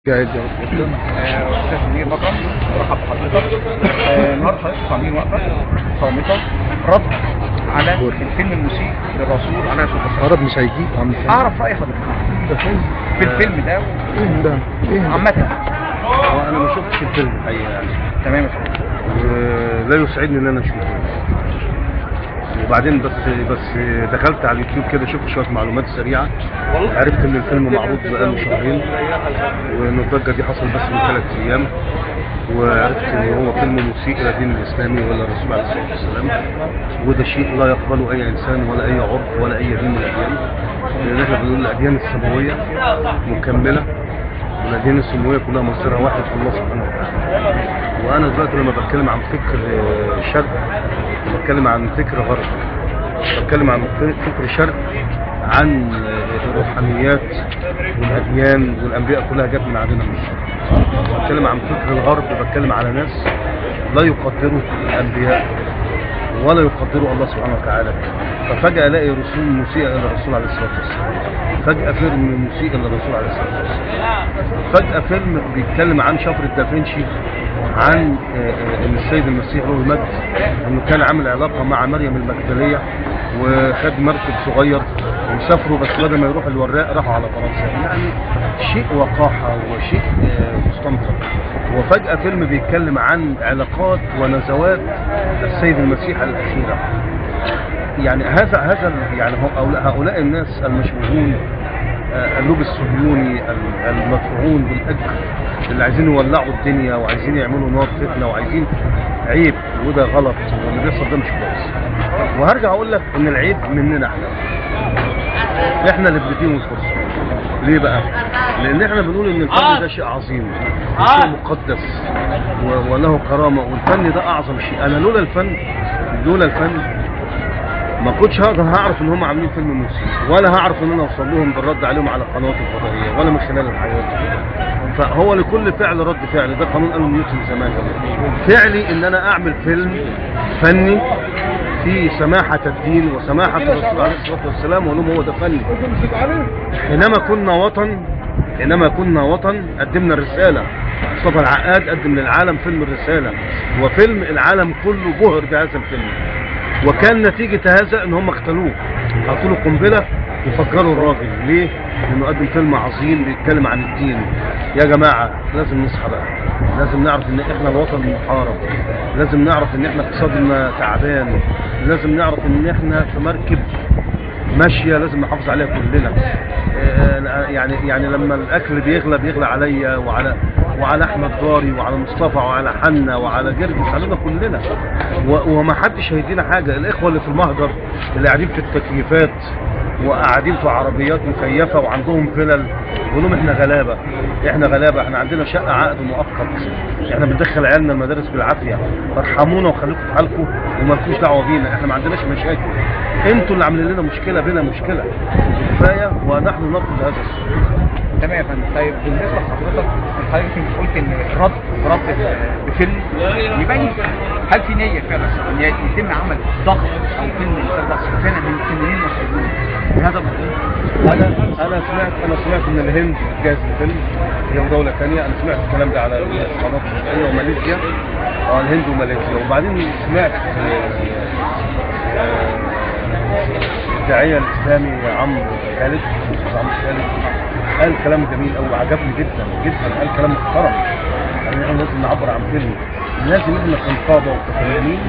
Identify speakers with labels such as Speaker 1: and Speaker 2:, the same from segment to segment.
Speaker 1: جاهز يا استاذ منير مكرم، برحب بحضرتك. النهارده حضرتك عاملين وقفه صامته رد على الفيلم المسيء للرسول عليه الصلاه والسلام.
Speaker 2: عرب مش هيجيب عم
Speaker 1: اعرف راي حضرتك في الفيلم ده عامه.
Speaker 2: انا ما شفتش الفيلم الحقيقه يعني.
Speaker 1: تمام يا فندم.
Speaker 2: لا يسعدني ان انا اشوفه. وبعدين بس دخلت على اليوتيوب كده شفت شويه معلومات سريعه، عرفت ان الفيلم معروض بقاله شهرين، وان الضجه دي حصل بس من 3 ايام، وعرفت ان هو فيلم مسيء الى الدين الاسلامي ولا الرسول عليه الصلاه والسلام، وده شيء لا يقبله اي انسان ولا اي عرف ولا اي دين من الاديان، لان احنا بنقول الاديان السماويه مكمله، والاديان السماويه كلها مصيرها واحد في الله سبحانه وتعالى. وانا دلوقتي لما بتكلم عن فكر شرق بتكلم عن فكر غرب، بتكلم عن فكر شرق، عن الروحانيات والاديان والانبياء كلها جت من عندنا من الشرق. بتكلم عن فكر الغرب، بتكلم على ناس لا يقدروا الانبياء ولا يقدروا الله سبحانه وتعالى. ففجأة الاقي رسول مسيء الى الرسول عليه الصلاه والسلام، فجأة فيلم مسيء الى الرسول عليه الصلاه والسلام، فجأة فيلم بيتكلم عن شفرة دافنشي، عن ان السيد المسيح له المجد انه كان عامل علاقه مع مريم المجدليه وخد مركب صغير وسافروا، بس بدل ما يروحوا الوراق راحوا على فرنسا. يعني شيء وقاحه وشيء مستنكر. وفجاه فيلم بيتكلم عن علاقات ونزوات السيد المسيح الاخيره. يعني هذا يعني هؤلاء الناس المشبوهون، اللوب الصهيوني المدفوعون بالاجر، اللي عايزين يولعوا الدنيا وعايزين يعملوا نار فتنه وعايزين عيب، وده غلط، واللي بيحصل ده مش كويس. وهرجع اقول لك ان العيب مننا احنا اللي بنديهم الفرصه. ليه بقى؟ لان احنا بنقول ان الفن ده شيء عظيم وشيء مقدس وله كرامه، والفن ده اعظم شيء. انا لولا الفن ما كنتش هعرف ان هم عاملين فيلم مسيء، ولا هعرف ان انا اوصل لهم بالرد عليهم على قنوات الفضائيه ولا من خلال الحياه. فهو لكل فعل رد فعل، ده قانون قالوا نيوتن زمان. فعلي ان انا اعمل فيلم فني في سماحه الدين وسماحه الرسول عليه الصلاه والسلام، ولهم هو ده فني. حينما كنا وطن قدمنا الرساله. مصطفى العقاد قدم للعالم فيلم الرساله، وفيلم العالم كله بهر بهذا الفيلم، وكان نتيجة هذا ان هم اقتلوه، حطوا له قنبلة وفجروا الراجل. ليه؟ لانه قدم فيلم عظيم بيتكلم عن الدين. يا جماعة لازم نصحى بقى، لازم نعرف ان احنا الوطن محارب، لازم نعرف ان احنا اقتصادنا تعبان، لازم نعرف ان احنا في مركب ماشية لازم نحافظ عليها كلنا. يعني لما الاكل بيغلى عليا وعلى احمد ضاري وعلى مصطفى وعلى حنا وعلى جرجس، علينا كلنا، وما حدش هيدينا حاجه. الاخوه اللي في المهجر اللي قاعدين في التكييفات وقاعدين في عربيات مكيفه وعندهم فلل، يقول لهم احنا غلابه، احنا عندنا شقه عقد مؤقت، احنا بندخل عيالنا المدارس بالعافيه، فارحمونا وخليكم في حالكم ومالكوش دعوه بينا، احنا ما عندناش مشاكل، انتوا اللي عاملين لنا مشكله، بينا مشكله كفايه ونحن نرفض هذا السلوك.
Speaker 1: تمام يا فندم. طيب بالنسبه لحضرتك قلت ان رد بفيلم يبين هل في نيه فعلا ان يتم عمل ضغط او فيلم فعلا من فنانين مصريين بهذا الموضوع؟
Speaker 2: انا سمعت ان الهند جاهز الفيلم، هي دوله ثانيه. انا سمعت الكلام ده على القناه الفضائيه وماليزيا، الهند وماليزيا. وبعدين سمعت الداعيه الاسلامي عمرو خالد قال كلام جميل قوي وعجبني جدا جدا، قال كلام محترم. يعني احنا لازم نعبر عن فيلم، لازم احنا كنقابه وكفنانين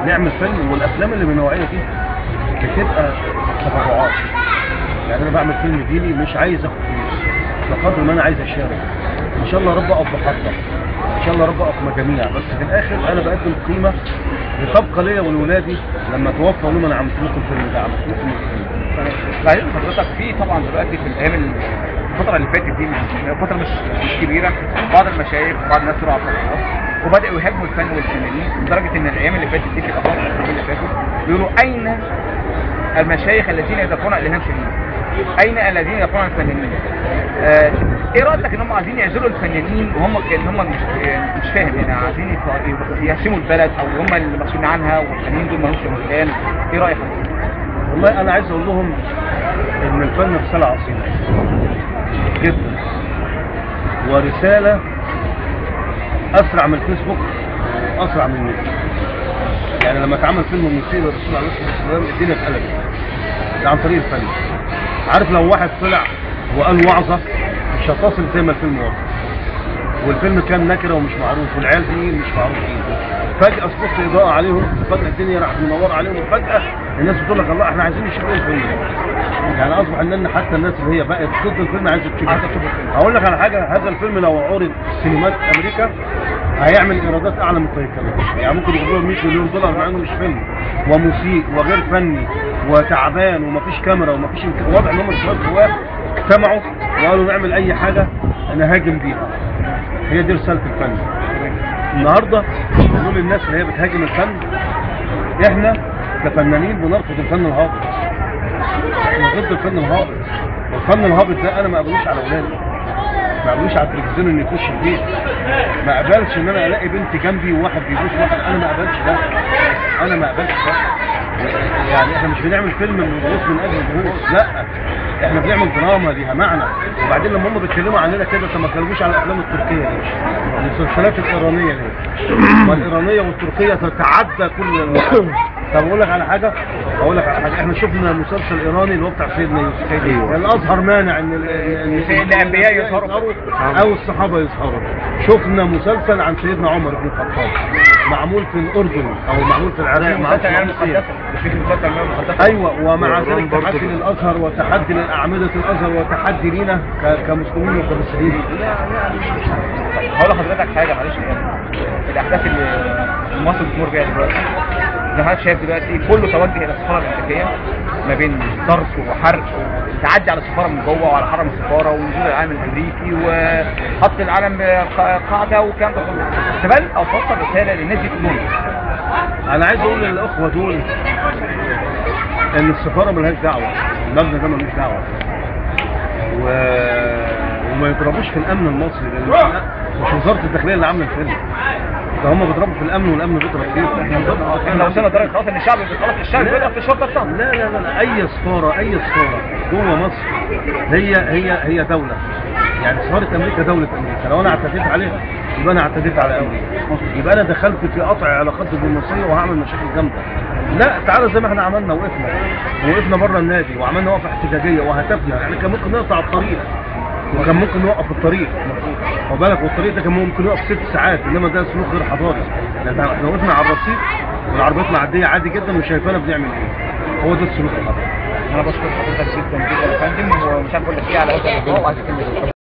Speaker 2: نعمل فيلم، والافلام اللي من النوعيه دي بتبقى تبرعات. يعني انا بعمل فيلم ديني مش عايز اخد فلوس، بقدر ما انا عايز اشارك. ان شاء الله رب اقف بحضر، ان شاء الله رب اقف مجاميع، بس في الاخر انا بقدم قيمه لتبقى ليا ولولادي لما توفى اقول لهم انا عملت لكم الفيلم ده، عملت لكم الفيلم.
Speaker 1: بعدين حضرتك في طبعا دلوقتي في الايام الفتره اللي فاتت دي، فتره مش كبيره، بعض المشايخ وبعض الناس طلعوا على القنوات وبداوا يهاجموا الفن والفنانين، لدرجه ان الايام اللي فاتت دي في الاخبار اللي فاتت بيقولوا اين المشايخ الذين يدافعون عن الالهام شديد؟ اين الذين يدافعون عن الفنانين؟ ايه رايك ان هم عايزين يعزلوا الفنانين وهم مش فاهم، يعني عايزين يهشموا البلد او هم اللي مسؤولين عنها والفنانين دول مالهمش مكان؟ ايه رايك حضرتك؟
Speaker 2: والله انا عايز اقول لهم ان الفن رساله عظيمه جدا، ورساله اسرع من الفيسبوك واسرع من النت. يعني لما اتعمل فيلم مثير للرسول عليه الصلاه والسلام الدنيا اتقلبت، ده عن طريق الفن. عارف لو واحد طلع وقال وعظه مش هتصل زي ما الفيلم وصل، والفيلم كان نكره ومش معروف، والعيال دي مش معروفين، فجاه اصبحت اضاءه عليهم، فجاه الدنيا راحت منوره عليهم، وفجاه الناس بتقول لك الله احنا عايزين نشوف ايه الفيلم. يعني اصبح ان حتى الناس اللي هي بقت ضد الفيلم عايزه تشوف الفيلم. هقول لك على حاجه، هذا الفيلم لو عرض في سينمات امريكا هيعمل ايرادات اعلى من التايتانيك، يعني ممكن يجيب لهم 100 مليون دولار مع انه مش فيلم ومسيء وغير فني وتعبان ومفيش كاميرا ومفيش واضح ان هم الشباب جواه اجتمعوا وقالوا نعمل اي حاجه نهاجم بيها. هي دي رساله الفن. النهارده بنقول للناس اللي هي بتهاجم الفن احنا كفنانين بنرفض الفن الهابط، احنا ضد الفن الهابط. والفن الهابط ده انا ما اقبلوش على اولادي، ما اقبلوش على التلفزيون انه يخش البيت، ما اقبلش ان انا الاقي بنت جنبي وواحد بيبوس واحد، انا ما اقبلش ده، انا ما اقبلش ده. يعني احنا مش بنعمل فيلم البوس من اجل البوس، لا احنا بنعمل دراما ليها معنى. وبعدين لما هم بيتكلموا عننا كده طب ما اتكلموش على الافلام التركيه ليه؟ المسلسلات الايرانيه ليه؟ ما الايرانيه والتركيه تتعدى كل طب اقول لك على حاجه، احنا شفنا مسلسل ايراني اللي هو بتاع سيدنا يوسف. الازهر مانع ان
Speaker 1: الانبياء يظهروا
Speaker 2: او الصحابه يظهروا. شفنا مسلسل عن سيدنا عمر بن الخطاب معمول في الاردن او معمول في العراق، ايوه، ومع ذلك تحدي للازهر وتحدي لاعمده الازهر وتحدي لينا كمسلمين وكمسيحيين.
Speaker 1: هقول لحضرتك حاجه معلش، الاحداث اللي مصر بتمر بيها دلوقتي زي ما حضرتك شايف دلوقتي كله توجه الى السفاره الامريكيه ما بين ضرب وحرق وتعدي على السفاره من جوه وعلى حرم السفاره ونزول العلم الامريكي وحط العلم قاعده والكلام ده كله. تبان او توصل رساله للناس دي كلهم.
Speaker 2: انا عايز اقول للاخوه دول ان السفاره ملهاش دعوه، المبنى ده ملوش دعوه، وما يضربوش في الامن المصري لان مش وزاره الداخليه اللي عامله الفيلم، ده هم بيضربوا في الامن والامن بيضرب فيه.
Speaker 1: احنا وصلنا لدرجه خلاص ان الشعب خلاص الشعب بيضرب في الشرطه بتاعته.
Speaker 2: لا اي سفاره جوه مصر هي دوله، يعني سفاره امريكا دوله امريكا، لو انا اعتديت عليها يبقى انا اعتديت على امريكا، يبقى انا دخلت في قطع علاقات دبلوماسيه وهعمل مشاكل جامده. لا تعالى زي ما احنا عملنا، وقفنا بره النادي وعملنا وقفه احتجاجيه وهتفنا، يعني كان ممكن نقطع الطريق وكان ممكن نوقف الطريق، خد بالك، والطريق ده كان ممكن يقف 6 ساعات، انما ده سلوك غير حضاري. احنا وقفنا على الرصيف والعربيات معديه عادي جدا وشايفانا بنعمل ايه، هو ده السلوك الحضاري.
Speaker 1: انا بشكر حضرتك جدا جدا يا فندم، ومش عارف اقول لك ايه على هذا اللقاء.